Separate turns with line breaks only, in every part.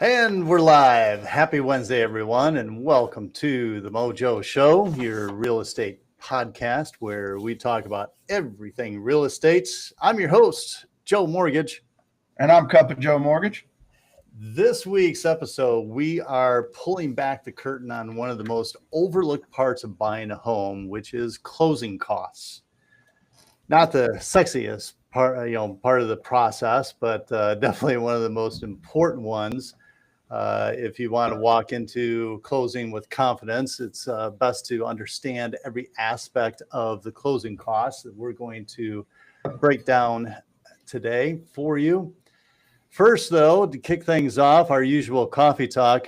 And we're live. Happy Wednesday, everyone, and welcome to the Mojo Show, your real estate podcast where we talk about everything real estate. I'm your host, Joe Mortgage.
And I'm Cup of Joe Mortgage.
This week's episode, we are pulling back the curtain on one of the most overlooked parts of buying a home, which is closing costs. Not the sexiest part of the process, but definitely one of the most important ones. If you want to walk into closing with confidence, it's best to understand every aspect of the closing costs that we're going to break down today for you. First, though, to kick things off, our usual coffee talk.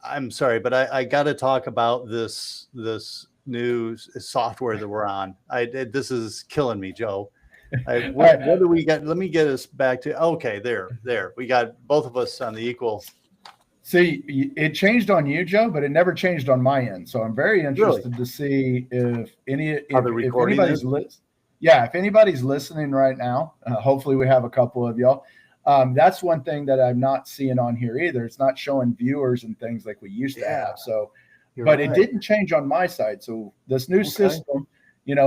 I'm sorry, but I got to talk about this new software that we're on. This is killing me, Joe. What do we got? Let me get us back to, okay, there. We got both of us on the equal.
See, it changed on you, Joe, but it never changed on my end. So I'm very interested to see if anybody's if anybody's listening right now. Hopefully we have a couple of y'all. That's one thing that I'm not seeing on here either. It's not showing viewers and things like we used to have. So, but it didn't change on my side. So this new system,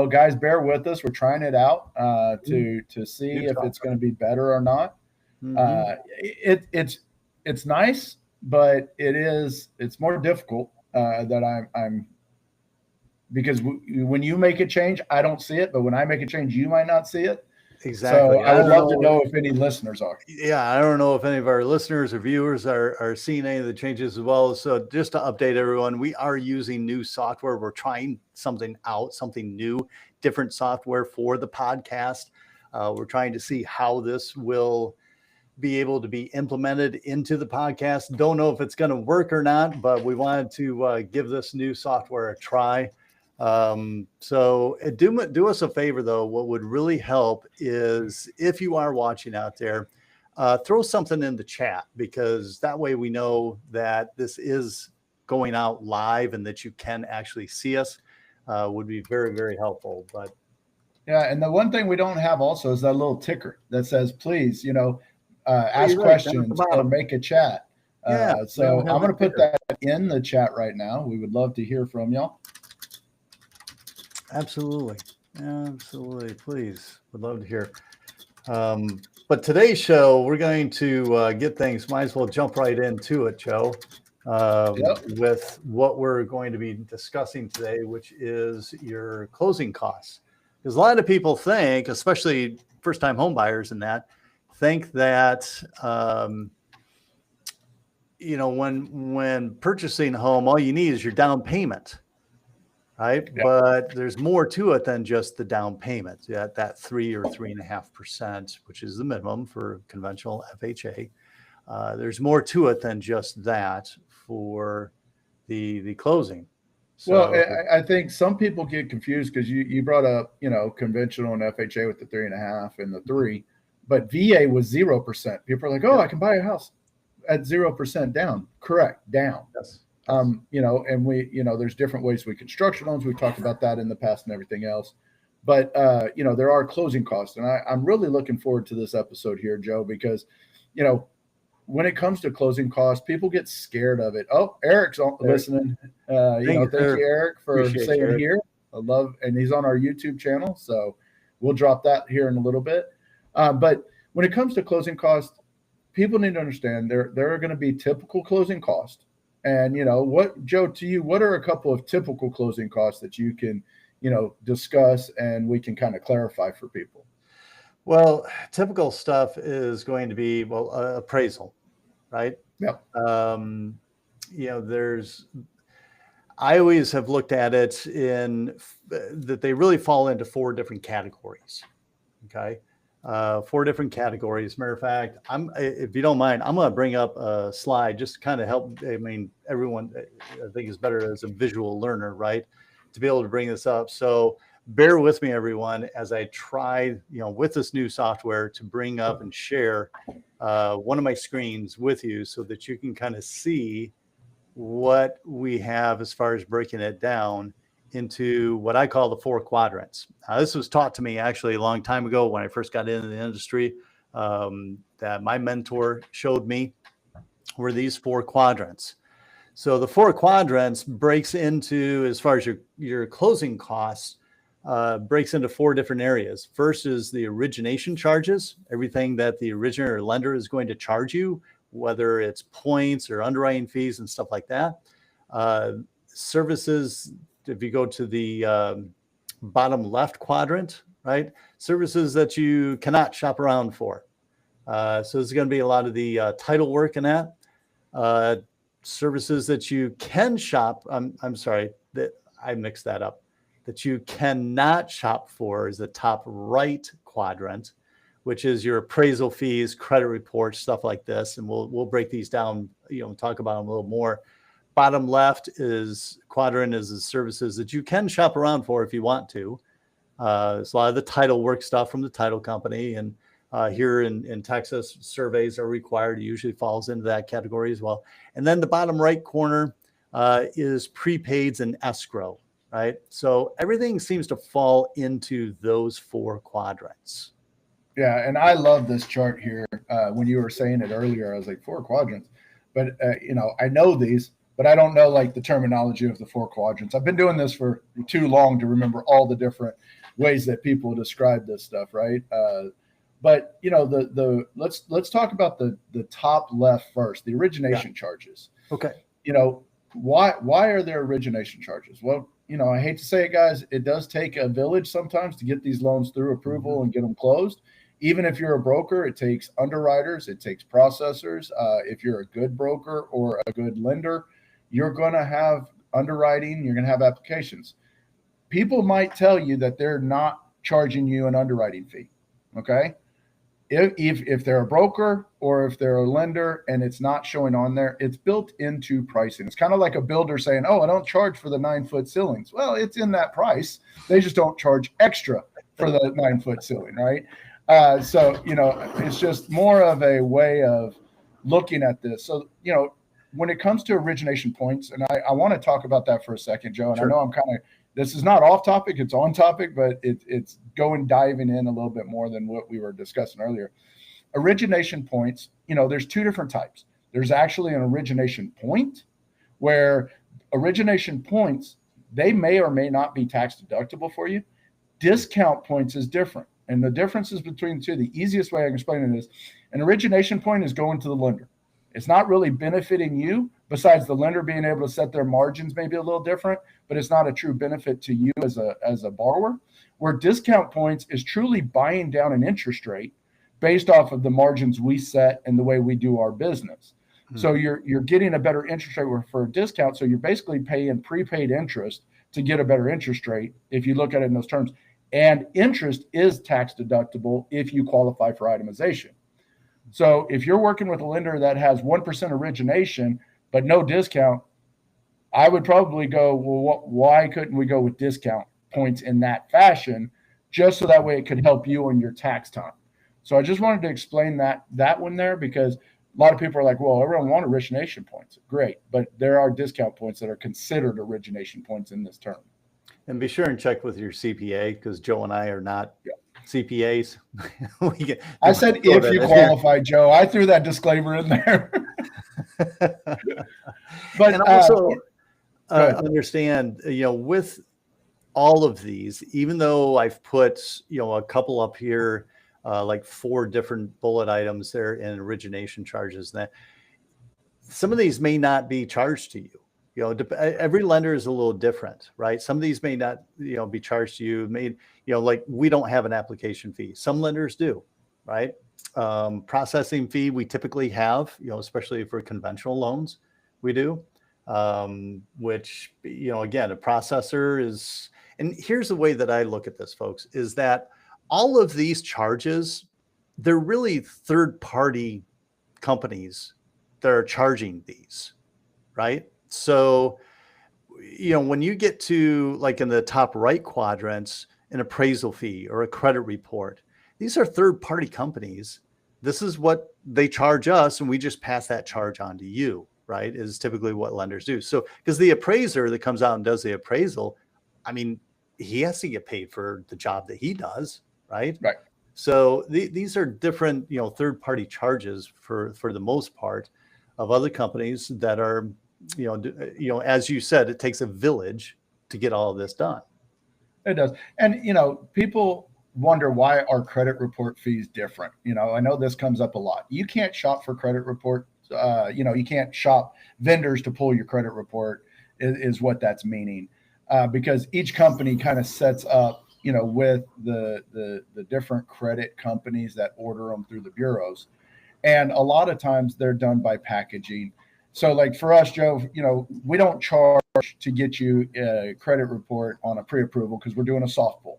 guys, bear with us. We're trying it out to see if it's going to be better or not. It's nice, but it's more difficult that I'm because when you make a change, I don't see it, but when I make a change, you might not see it.
Exactly.
So I would love to know if any listeners are.
Yeah, I don't know if any of our listeners or viewers are seeing any of the changes as well. So just to update everyone, we are using new software. We're trying something out, something new, different software for the podcast. We're trying to see how this will be able to be implemented into the podcast. Don't know if it's going to work or not, but we wanted to give this new software a try. So do us a favor, though. What would really help is if you are watching out there, throw something in the chat, because that way we know that this is going out live and that you can actually see us. Would be very, very helpful. But
yeah, and the one thing we don't have also is that little ticker that says, please, ask questions or make a chat. So I'm going to put that in the chat right now. We would love to hear from y'all.
Absolutely. Please. Would love to hear. But today's show, we're going to get things, might as well jump right into it, Joe, with what we're going to be discussing today, which is your closing costs. Because a lot of people think, especially first-time home buyers think that, when purchasing a home, all you need is your down payment. Right. Yeah. But there's more to it than just the down payment. That 3 or 3.5%, which is the minimum for conventional FHA. There's more to it than just that for the closing.
So, well, I think some people get confused because you brought up, conventional and FHA with the 3.5 and the 3, but VA was 0%. People are like, oh, I can buy a house at 0% down. Correct. Down.
Yes.
And we, there's different ways we can structure loans. We've talked about that in the past and everything else, but, there are closing costs. And I'm really looking forward to this episode here, Joe, because, when it comes to closing costs, people get scared of it. Oh, Eric's listening. Thank you, Eric, for saying here. I love, and he's on our YouTube channel. So we'll drop that here in a little bit. But when it comes to closing costs, people need to understand there are going to be typical closing costs. And, what, Joe, to you, what are a couple of typical closing costs that you can, discuss and we can kind of clarify for people?
Well, typical stuff is going to be, appraisal, right?
Yeah.
I always have looked at it in that they really fall into 4 different categories. Okay. 4 different categories. Matter of fact, if you don't mind, I'm going to bring up a slide just to kind of help. I mean, everyone, I think, is better as a visual learner, right? To be able to bring this up. So bear with me, everyone, as I try, with this new software to bring up and share one of my screens with you so that you can kind of see what we have as far as breaking it down into what I call the 4 quadrants. This was taught to me actually a long time ago when I first got into the industry, that my mentor showed me. were these 4 quadrants. So the 4 quadrants breaks into, as far as your closing costs, breaks into 4 different areas. First is the origination charges, everything that the originator or lender is going to charge you, whether it's points or underwriting fees and stuff like that. Services, if you go to the bottom left quadrant, right? Services that you cannot shop around for. So there's going to be a lot of the title work in that. Services that you can shop. I'm sorry that I mixed that up. That you cannot shop for is the top right quadrant, which is your appraisal fees, credit reports, stuff like this. And we'll break these down, talk about them a little more. Bottom left quadrant is the services that you can shop around for if you want to. It's a lot of the title work stuff from the title company. And here in Texas, surveys are required. It usually falls into that category as well. And then the bottom right corner is prepaids and escrow, right? So everything seems to fall into those 4 quadrants.
Yeah, and I love this chart here. When you were saying it earlier, I was like 4 quadrants. But, I know these, but I don't know like the terminology of the 4 quadrants. I've been doing this for too long to remember all the different ways that people describe this stuff, right? But let's talk about the top left first, the origination charges.
Okay.
Why are there origination charges? Well, I hate to say it, guys, it does take a village sometimes to get these loans through approval and get them closed. Even if you're a broker, it takes underwriters, it takes processors. If you're a good broker or a good lender, you're going to have underwriting, you're going to have applications. People might tell you that they're not charging you an underwriting fee. Okay. If they're a broker or if they're a lender and it's not showing on there, it's built into pricing. It's kind of like a builder saying, oh, I don't charge for the 9-foot ceilings. Well, it's in that price. They just don't charge extra for the 9-foot ceiling, right? So it's just more of a way of looking at this. So, when it comes to origination points, and I want to talk about that for a second, Joe, and sure. I know this is not off topic, it's on topic, but it's diving in a little bit more than what we were discussing earlier. Origination points, there's 2 different types. There's actually an origination point where origination points, they may or may not be tax deductible for you. Discount points is different. And the differences between the 2, the easiest way I can explain it is an origination point is going to the lender. It's not really benefiting you, besides the lender being able to set their margins maybe a little different, but it's not a true benefit to you as a borrower. Where discount points is truly buying down an interest rate based off of the margins we set and the way we do our business. Mm-hmm. So you're getting a better interest rate for a discount. So you're basically paying prepaid interest to get a better interest rate if you look at it in those terms. And interest is tax deductible if you qualify for itemization. So if you're working with a lender that has 1% origination, but no discount, I would probably go, well, why couldn't we go with discount points in that fashion, just so that way it could help you on your tax time. So I just wanted to explain that one there, because a lot of people are like, well, everyone wants origination points. Great. But there are discount points that are considered origination points in this term.
And be sure and check with your CPA, because Joe and I are not CPAs.
I said if you qualify, Joe. I threw that disclaimer in there.
But and also understand, with all of these, even though I've put, a couple up here, like 4 different bullet items there in origination charges, and that some of these may not be charged to you. Every lender is a little different, right? Some of these may not, be charged to you. Like we don't have an application fee. Some lenders do, right? Processing fee we typically have, especially for conventional loans, we do. Which, again, a processor is, and here's the way that I look at this, folks, is that all of these charges, they're really third-party companies that are charging these, right? So, when you get to like in the top right quadrants, an appraisal fee or a credit report, these are third-party companies. This is what they charge us, and we just pass that charge on to you, right? Is typically what lenders do. So, because the appraiser that comes out and does the appraisal, he has to get paid for the job that he does, right?
Right.
So these are different, third-party charges for the most part. of other companies that are, as you said, it takes a village to get all of this done.
It does. And, people wonder why are credit report fees different. I know this comes up a lot. You can't shop for credit report. You can't shop vendors to pull your credit report is what that's meaning. Because each company kind of sets up, with the different credit companies that order them through the bureaus. And a lot of times they're done by packaging. So like for us, Joe, we don't charge to get you a credit report on a pre-approval because we're doing a soft pull.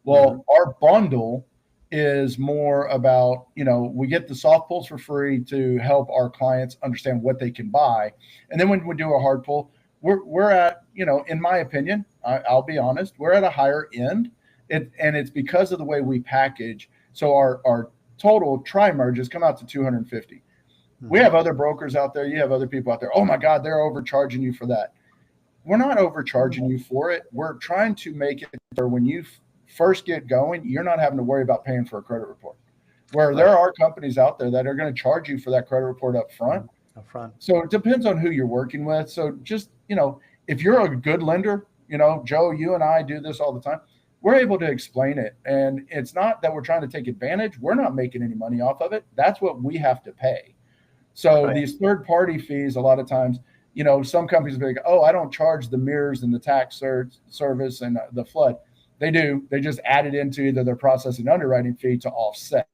Well, our bundle is more about, we get the soft pulls for free to help our clients understand what they can buy. And then when we do a hard pull, we're at, in my opinion, I'll be honest, we're at a higher end. And it's because of the way we package. So our total tri-merges come out to 250. We have other brokers out there. You have other people out there. Oh my God, they're overcharging you for that. We're not overcharging you for it. We're trying to make it where when you first get going, you're not having to worry about paying for a credit report. Where there are companies out there that are going to charge you for that credit report up front. So it depends on who you're working with. So just, if you're a good lender, Joe, you and I do this all the time. We're able to explain it. And it's not that we're trying to take advantage. We're not making any money off of it. That's what we have to pay. So these third-party fees, a lot of times, some companies will be like, oh, I don't charge the mirrors and the tax service and the flood. They do. They just add it into either their processing underwriting fee to offset.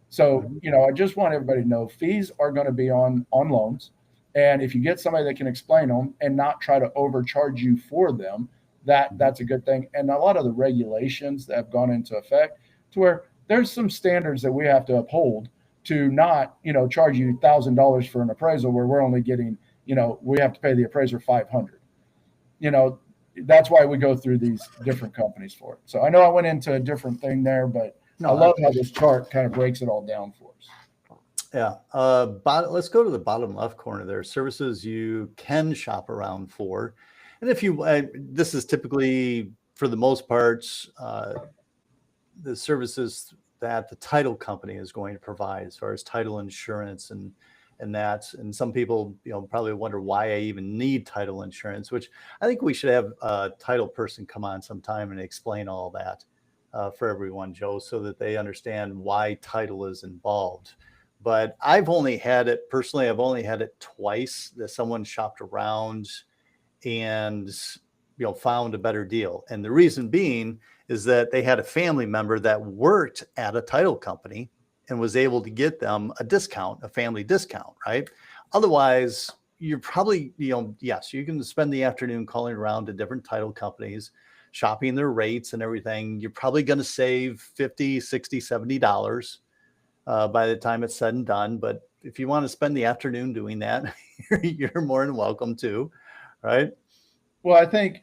So, I just want everybody to know fees are going to be on loans. And if you get somebody that can explain them and not try to overcharge you for them, that's a good thing. And a lot of the regulations that have gone into effect to where there's some standards that we have to uphold to not, charge you $1,000 for an appraisal where we're only getting, we have to pay the appraiser $500. That's why we go through these different companies for it. So I know I went into a different thing there, but I love how this chart kind of breaks it all down for us.
Yeah. Let's go to the bottom left corner there. Services you can shop around for. And if you, this is typically, for the most part, the services that the title company is going to provide as far as title insurance and that. And some people, probably wonder why I even need title insurance, which I think we should have a title person come on sometime and explain all that for everyone, Joe, so that they understand why title is involved. But I've only had it twice that someone shopped around and found a better deal. And the reason being is that they had a family member that worked at a title company and was able to get them a discount, a family discount, right? Otherwise, you're probably, yes, you can spend the afternoon calling around to different title companies, shopping their rates and everything. You're probably going to save $50, $60, $70 by the time it's said and done. But if you want to spend the afternoon doing that, you're more than welcome to, right?
Well, I think,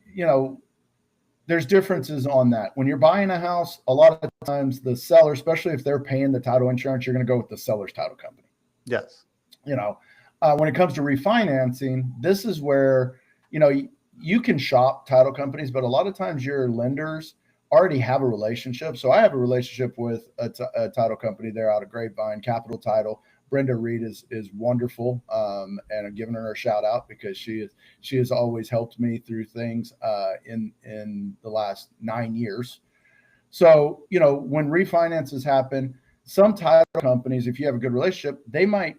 there's differences on that. When you're buying a house, a lot of times the seller, especially if they're paying the title insurance, you're going to go with the seller's title company.
Yes.
When it comes to refinancing, this is where, you can shop title companies, but a lot of times your lenders already have a relationship. So I have a relationship with a title company there out of Grapevine, Capital Title. Brenda Reed is wonderful, and I'm giving her a shout out because she has always helped me through things in the last 9 years. So when refinances happen, some title companies, if you have a good relationship, they might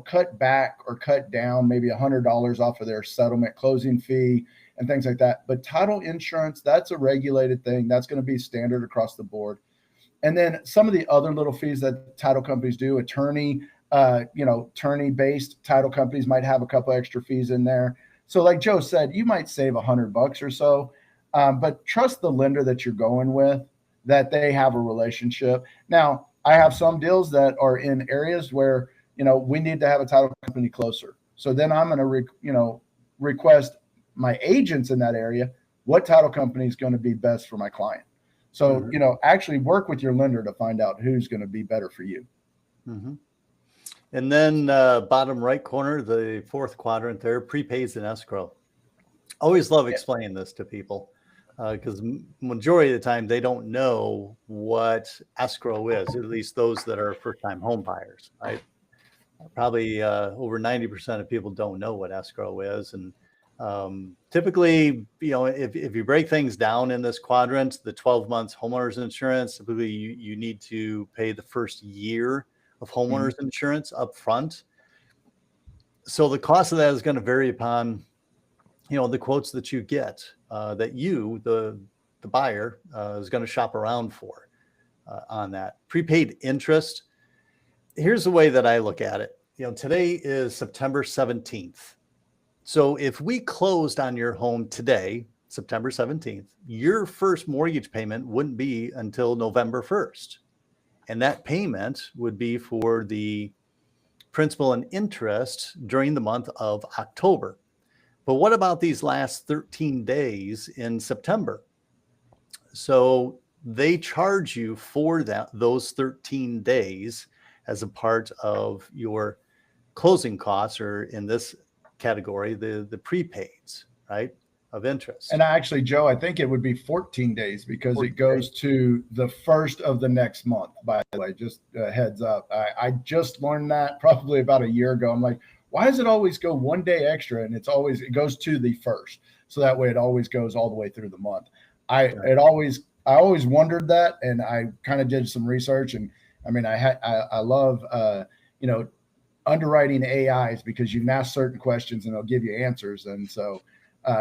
cut back or cut down maybe $100 off of their settlement closing fee and things like that. But title insurance, that's a regulated thing. That's going to be standard across the board. And then some of the other little fees that title companies do, attorney-based title companies might have a couple extra fees in there. So like Joe said, you might save $100 or so, but trust the lender that you're going with, that they have a relationship. Now, I have some deals that are in areas where, we need to have a title company closer. So then I'm going to, request my agents in that area, what title company is going to be best for my client. So, actually work with your lender to find out who's going to be better for you.
Mm-hmm. And then bottom right corner, the fourth quadrant there, prepays and escrow. Always love explaining this to people because majority of the time they don't know what escrow is, at least those that are first-time home buyers, right? Probably over 90% of people don't know what escrow is. And typically, if you break things down in this quadrant, the 12 months homeowners insurance, typically you need to pay the first year of homeowners insurance up front. So the cost of that is going to vary upon, the quotes that you get, that you, the buyer, is going to shop around for on that. Prepaid interest. Here's the way that I look at it. Today is September 17th. So if we closed on your home today, September 17th, your first mortgage payment wouldn't be until November 1st. And that payment would be for the principal and interest during the month of October. But what about these last 13 days in September? So they charge you for those 13 days as a part of your closing costs, or in this category, the prepaids, right, of interest.
And actually, Joe, I think it would be 14 days because it goes to the first of the next month, by the way, just a heads up. I just learned that probably about a year ago. I'm like, why does it always go one day extra? And it goes to the first. So that way it always goes all the way through the month. I always wondered that. And I kind of did some research, and I mean, I love, underwriting AIs, because you can ask certain questions and they'll give you answers. And so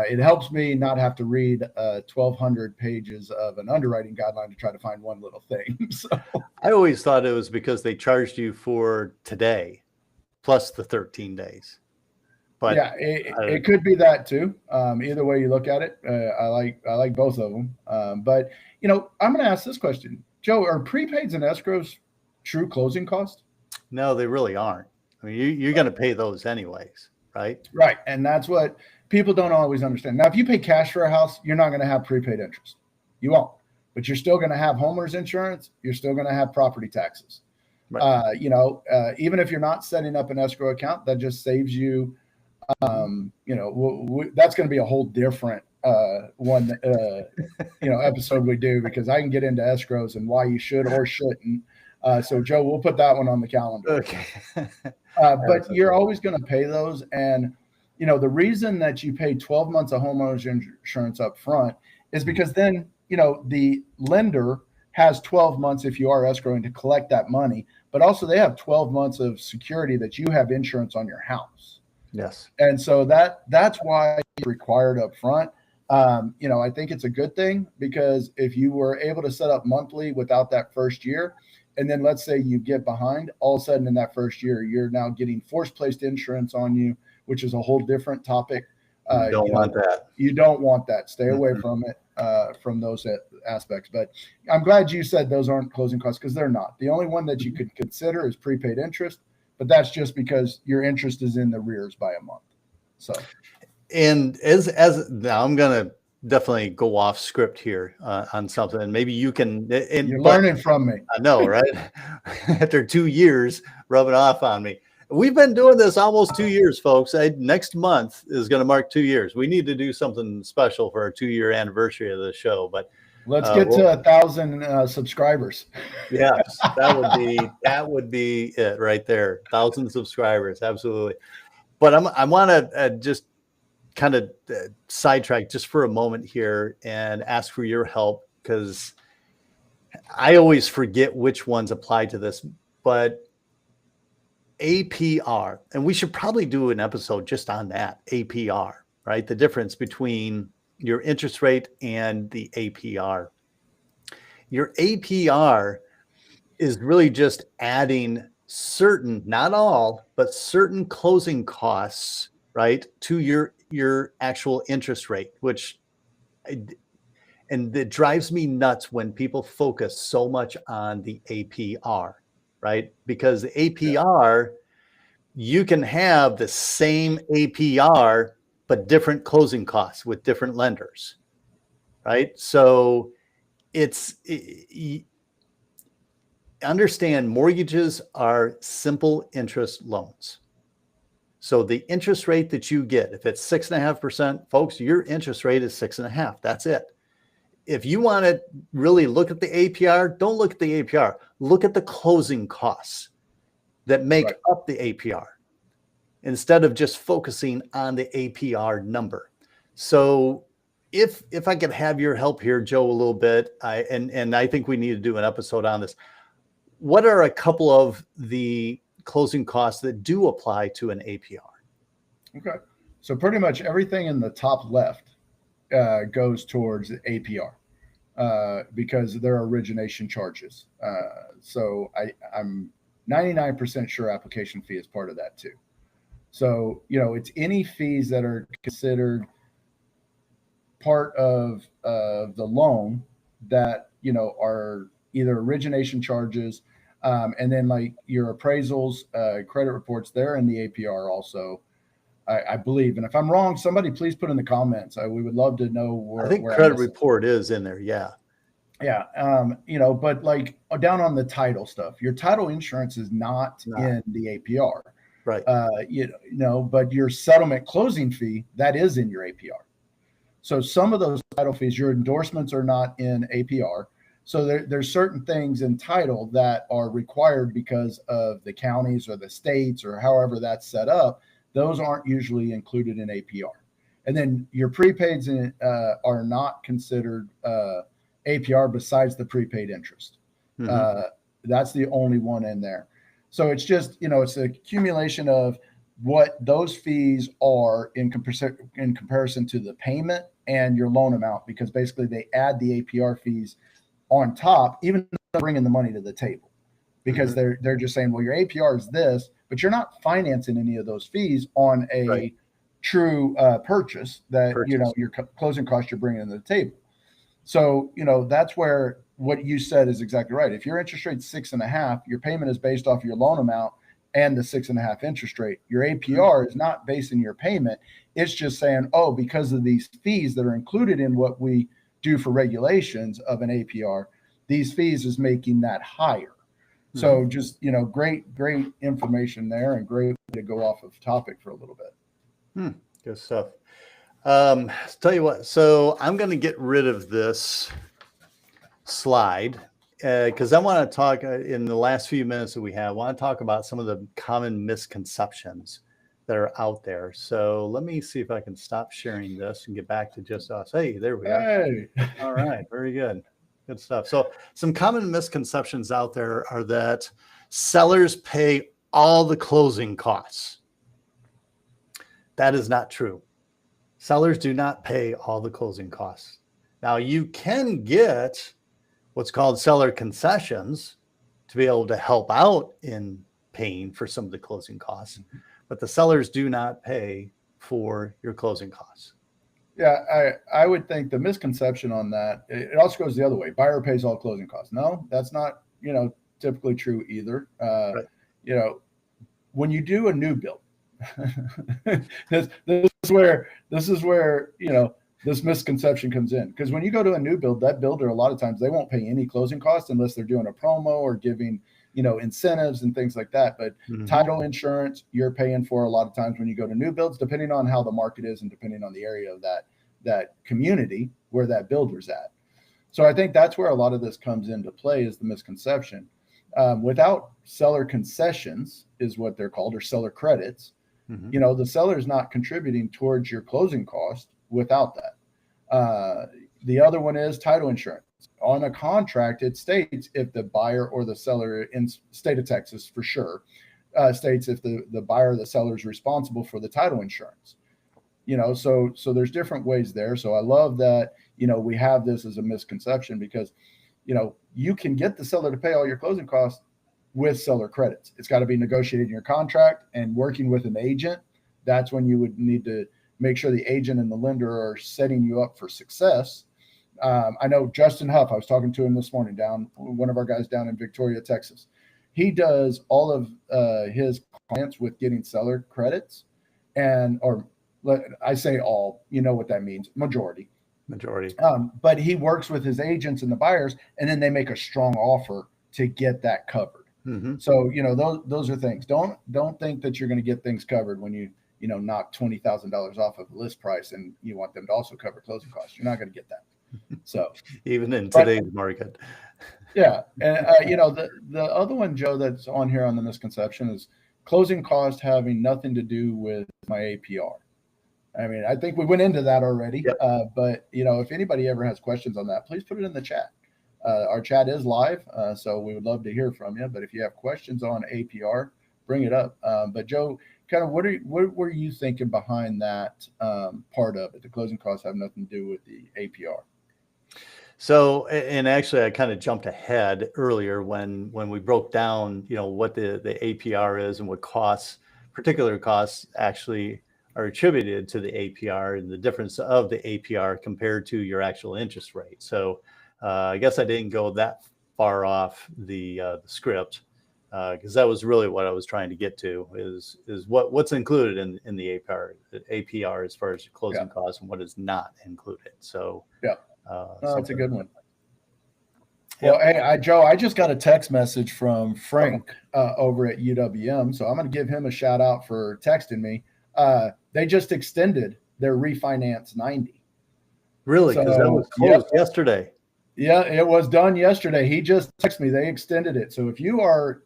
it helps me not have to read 1,200 pages of an underwriting guideline to try to find one little thing. So
I always thought it was because they charged you for today plus the 13 days. But
yeah, it could be that too. Either way you look at it, I like both of them. But I'm going to ask this question, Joe: are prepaids and escrows true closing costs?
No, they really aren't. I mean, you're going to pay those anyways, right?
Right, and that's what people don't always understand. Now, if you pay cash for a house, you're not going to have prepaid interest. You won't, but you're still going to have homeowners insurance. You're still going to have property taxes. Right. Even if you're not setting up an escrow account, that just saves you. That's going to be a whole different episode we do, because I can get into escrows and why you should or shouldn't. So Joe, we'll put that one on the calendar.
Okay.
But you're always going to pay those. And, the reason that you pay 12 months of homeowners insurance up front is because then, the lender has 12 months, if you are escrowing, to collect that money, but also they have 12 months of security that you have insurance on your house.
Yes.
And so that's why it's required up front. I think it's a good thing, because if you were able to set up monthly without that first year, and then let's say you get behind, all of a sudden in that first year, you're now getting forced placed insurance on you, which is a whole different topic.
You don't want that.
You don't want that. Stay away from it, from those aspects. But I'm glad you said those aren't closing costs, because they're not. The only one that you could consider is prepaid interest, but that's just because your interest is in the rears by a month. So, and
as now I'm going to definitely go off script here on something, and maybe you can.
You're learning from me.
I know, right? After 2 years rubbing off on me. We've been doing this almost 2 years, folks. Next month is going to mark 2 years. We need to do something special for our 2-year anniversary of the show. But
let's get to 1,000 subscribers.
Yes, that would be it right there. 1,000 subscribers, absolutely. But I want to just kind of sidetrack just for a moment here and ask for your help, because I always forget which ones apply to this. But APR, and we should probably do an episode just on that, APR, right? The difference between your interest rate and the APR. Your APR is really just adding certain, not all, but certain closing costs, right, to your actual interest rate, and it drives me nuts when people focus so much on the APR. Right? Because the APR, you can have the same APR, but different closing costs with different lenders. Right? So understand, mortgages are simple interest loans. So the interest rate that you get, if it's 6.5%, folks, your interest rate is 6.5%. That's it. If you want to really look at the APR, don't look at the APR. Look at the closing costs. that make
Right.
up the APR instead of just focusing on the APR number. So if I could have your help here, Joe, a little bit, and I think we need to do an episode on this. What are a couple of the closing costs that do apply to an APR?
Okay. So pretty much everything in the top left goes towards the APR because they're origination charges. So I'm 99% sure application fee is part of that too. So, it's any fees that are considered part of the loan that, are either origination charges, and then like your appraisals, credit reports, they're in the APR also, I believe. And if I'm wrong, somebody please put in the comments. We would love to know where.
I think
where
credit report is in there. Yeah.
Yeah. But like down on the title stuff, your title insurance is not in the APR.
Right.
But your settlement closing fee, that is in your APR. So some of those title fees, your endorsements are not in APR. So there's certain things in title that are required because of the counties or the states or however that's set up. Those aren't usually included in APR. And then your prepaids are not considered APR besides the prepaid interest. That's the only one in there. So it's just, it's an accumulation of what those fees are in comparison to the payment and your loan amount, because basically they add the APR fees on top, even though they're bringing the money to the table, because they're just saying, well, your APR is this, but you're not financing any of those fees on a true purchase that, your closing costs you're bringing to the table. So, that's where what you said is exactly right. If your interest rate's 6.5, your payment is based off your loan amount and the 6.5 interest rate. Your APR is not based on your payment. It's just saying, oh, because of these fees that are included in what we do for regulations of an APR, these fees is making that higher. So just, great information there, and great way to go off of topic for a little bit.
Good stuff. Tell you what, so I'm going to get rid of this slide because I want to talk in the last few minutes that we have. I want to talk about some of the common misconceptions that are out there. So let me see if I can stop sharing this and get back to just us. Hey, there we are. All right, very good. Good stuff. So some common misconceptions out there are that sellers pay all the closing costs. That is not true. Sellers do not pay all the closing costs. Now, you can get what's called seller concessions to be able to help out in paying for some of the closing costs, but the sellers do not pay for your closing costs.
Yeah, I would think the misconception on that, it also goes the other way. Buyer pays all closing costs. No, that's not, typically true either. When you do a new build, this is where this misconception comes in, because when you go to a new build, that builder, a lot of times they won't pay any closing costs unless they're doing a promo or giving incentives and things like that. But title insurance, you're paying for a lot of times when you go to new builds, depending on how the market is and depending on the area of that community where that builder's at. So I think that's where a lot of this comes into play, is the misconception. Without seller concessions, is what they're called, or seller credits, the seller's not contributing towards your closing cost without that. The other one is title insurance. On a contract, it states if the buyer or the seller, in state of Texas for sure, states if the buyer or the seller is responsible for the title insurance. So there's different ways there. So I love that, we have this as a misconception, because, you can get the seller to pay all your closing costs with seller credits. It's got to be negotiated in your contract, and working with an agent. That's when you would need to make sure the agent and the lender are setting you up for success. I know Justin Huff, I was talking to him this morning, one of our guys down in Victoria, Texas. He does all of his clients with getting seller credits, or I say all, you know what that means, majority. But he works with his agents and the buyers, and then they make a strong offer to get that covered. So, those are things. Don't think that you're going to get things covered when you knock $20,000 off of the list price and you want them to also cover closing costs. You're not going to get that. So
even in today's market.
Yeah, and the other one, Joe, that's on here on the misconception is closing cost having nothing to do with my APR. I mean, I think we went into that already,
Yep.
but if anybody ever has questions on that, please put it in the chat. Our chat is live, so we would love to hear from you. But if you have questions on APR, bring it up. But Joe, kind of what were you thinking behind that part of it? The closing costs have nothing to do with the APR.
So, and actually, I kind of jumped ahead earlier when we broke down, what the APR is and what particular costs actually are attributed to the APR and the difference of the APR compared to your actual interest rate. So, I guess I didn't go that far off the script because that was really what I was trying to get to is what's included in the APR as far as closing costs and what is not included. So.
Yeah. That's a good one.
Yep.
Well, hey, Joe, I just got a text message from Frank over at UWM, so I'm going to give him a shout out for texting me. They just extended their refinance 90.
Really? Because that was closed yesterday.
Yeah, it was done yesterday. He just texted me. They extended it. So if you are,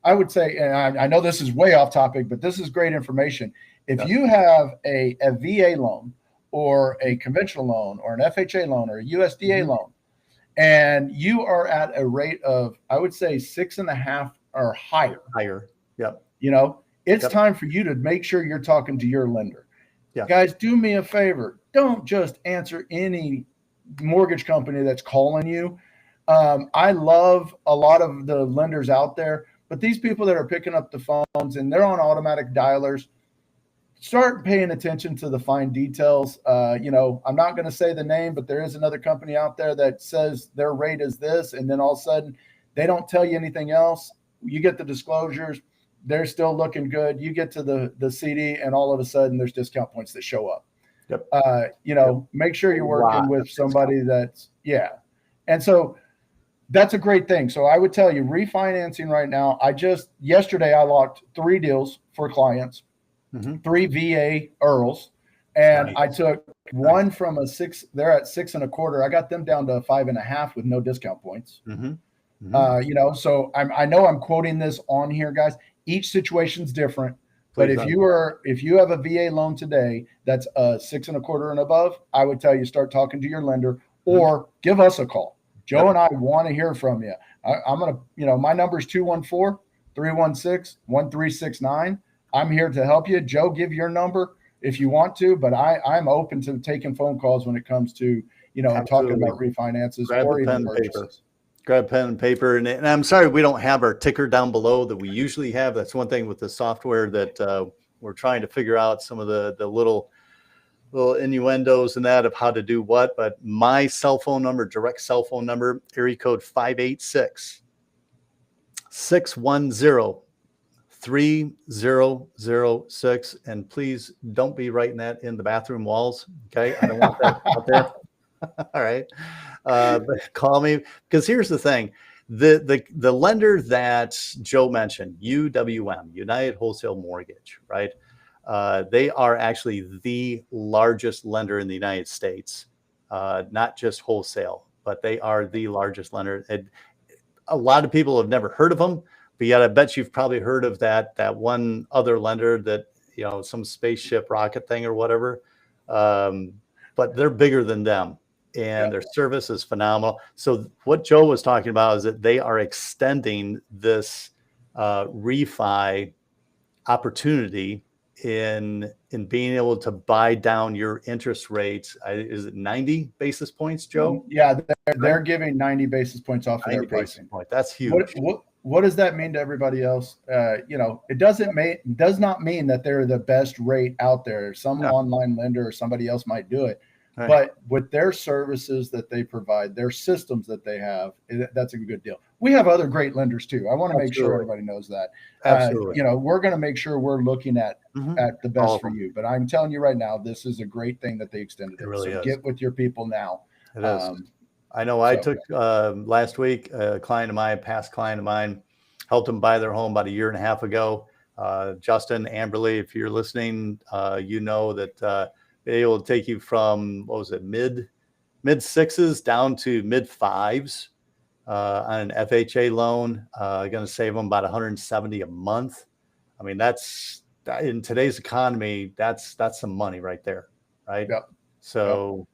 I would say, and I know this is way off topic, but this is great information. If you have a VA loan, or a conventional loan or an FHA loan or a USDA loan, and you are at a rate of, I would say 6.5 or higher.
Yep.
It's time for you to make sure you're talking to your lender.
Yeah.
Guys, do me a favor. Don't just answer any mortgage company that's calling you. I love a lot of the lenders out there, but these people that are picking up the phones and they're on automatic dialers, start paying attention to the fine details. I'm not going to say the name, but there is another company out there that says their rate is this, and then all of a sudden they don't tell you anything else. You get the disclosures, they're still looking good. You get to the CD, and all of a sudden there's discount points that show up.
Yep.
Make sure you're working with somebody that's and so that's a great thing. So I would tell you, refinancing right now. Yesterday I locked 3 deals for clients. 3 VA Earls, and I took one from a 6. They're at 6.25. I got them down to 5.5 with no discount points. So I know I'm quoting this on here, guys. Each situation's different, but if you have a VA loan today that's 6.25 and above, I would tell you start talking to your lender or give us a call. Joe and I want to hear from you. I'm gonna, my number is 214-316-1369. I'm here to help you. Joe, give your number if you want to, but I'm open to taking phone calls when it comes to, talking about refinances or even purchases.
Grab pen and paper. And I'm sorry, we don't have our ticker down below that we usually have. That's one thing with the software that we're trying to figure out some of the little innuendos and that of how to do what. But my cell phone number, direct cell phone number, area code 586-610-3006. And please don't be writing that in the bathroom walls. Okay. I don't want that out there. All right. But call me, because here's the thing. The lender that Joe mentioned, UWM, United Wholesale Mortgage, right? They are actually the largest lender in the United States, not just wholesale, but they are the largest lender. And a lot of people have never heard of them. But yet I bet you've probably heard of that one other lender that, some spaceship rocket thing or whatever. But they're bigger than them, and their service is phenomenal. So what Joe was talking about is that they are extending this refi opportunity in being able to buy down your interest rates. Is it 90 basis points, Joe?
Yeah, they're giving 90 basis points off of their pricing.
That's huge.
What does that mean to everybody else? It does not mean that they're the best rate out there. Some online lender or somebody else might do it. Right. But with their services that they provide, their systems that they have, that's a good deal. We have other great lenders too. I want to make sure everybody knows that.
Absolutely.
We're going to make sure we're looking at the best for you. But I'm telling you right now, this is a great thing that they extended.
It really is.
Get with your people now.
It is. I know I took last week, a past client of mine, helped them buy their home about 1.5 years ago. Justin Amberley, if you're listening, that it will take you from, mid 6s down to mid 5s on an FHA loan, going to save them about $170 a month. I mean, that's in today's economy, that's some money right there, right?
Yep.
So,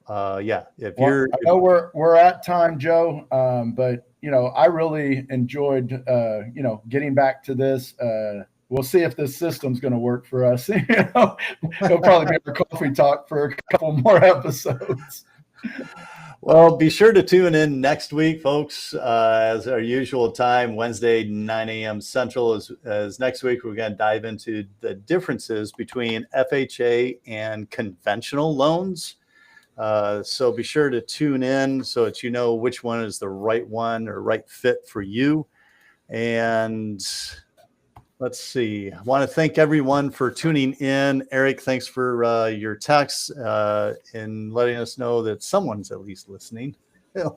yeah,
I know we're at time, Joe, but I really enjoyed, getting back to this. We'll see if this system's going to work for us. It'll probably be our coffee talk for a couple more episodes.
Well, be sure to tune in next week, folks, as our usual time, Wednesday, 9 a.m. Central. As next week, we're going to dive into the differences between FHA and conventional loans. So be sure to tune in so that you know which one is the right one or right fit for you. And let's see. I want to thank everyone for tuning in. Eric, thanks for your texts and letting us know that someone's at least listening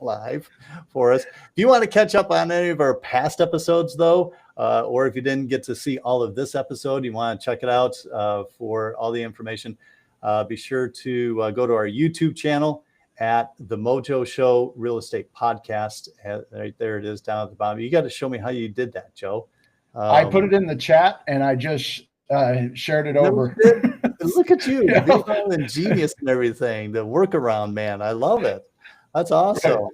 live for us. If you want to catch up on any of our past episodes, though, or if you didn't get to see all of this episode, you want to check it out for all the information, be sure to go to our YouTube channel at The Mojo Show Real Estate Podcast. Right there it is down at the bottom. You got to show me how you did that, Joe.
I put it in the chat and I just shared it over.
Look at you. Being all ingenious and everything. The workaround, man. I love it. That's awesome.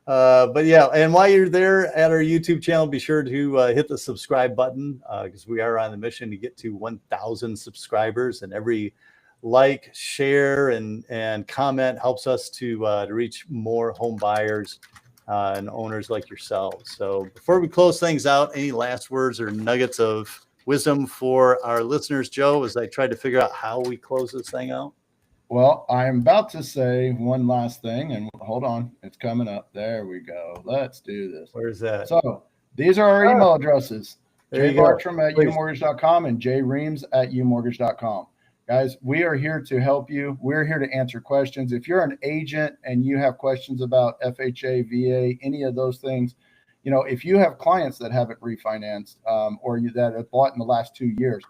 Right. But yeah, and while you're there at our YouTube channel, be sure to hit the subscribe button because we are on the mission to get to 1,000 subscribers, and every like, share, and comment helps us to reach more home buyers and owners like yourselves. So before we close things out, any last words or nuggets of wisdom for our listeners, Joe, as I try to figure out how we close this thing out?
Well, I'm about to say one last thing, and hold on, it's coming up. There we go. Let's do this.
Where's that?
So these are our email addresses: jbartram@umortgage.com and jreams@umortgage.com. Guys, we are here to help you. We're here to answer questions. If you're an agent and you have questions about FHA, VA, any of those things, if you have clients that haven't refinanced or that have bought in the last 2 years,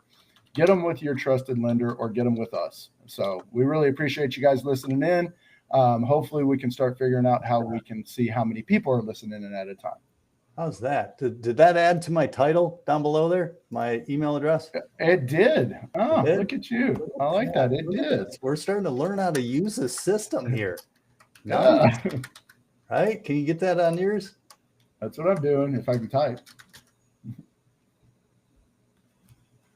get them with your trusted lender or get them with us. So we really appreciate you guys listening in. Hopefully we can start figuring out how we can see how many people are listening in at a time.
How's that? Did that add to my title down below there? My email address?
It did. Oh, it did? Look at you. I like that. It did.
We're starting to learn how to use this system here. Nice. Right? Can you get that on yours?
That's what I'm doing if I can type.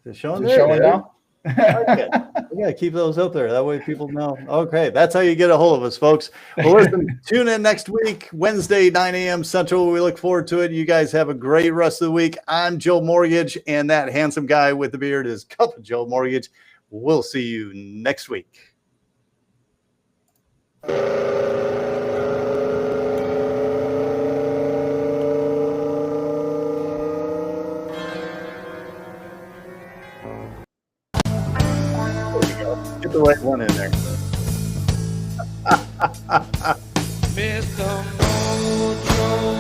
Is it showing there?
Showing now?
Okay. We gotta keep those out there. That way people know. Okay, that's how you get a hold of us, folks. Well, listen, tune in next week, Wednesday, 9 a.m. Central. We look forward to it. You guys have a great rest of the week. I'm Joe Mortgage, and that handsome guy with the beard is Cup of Joe Mortgage. We'll see you next week. Get the right one in there.
Mr. Mojo.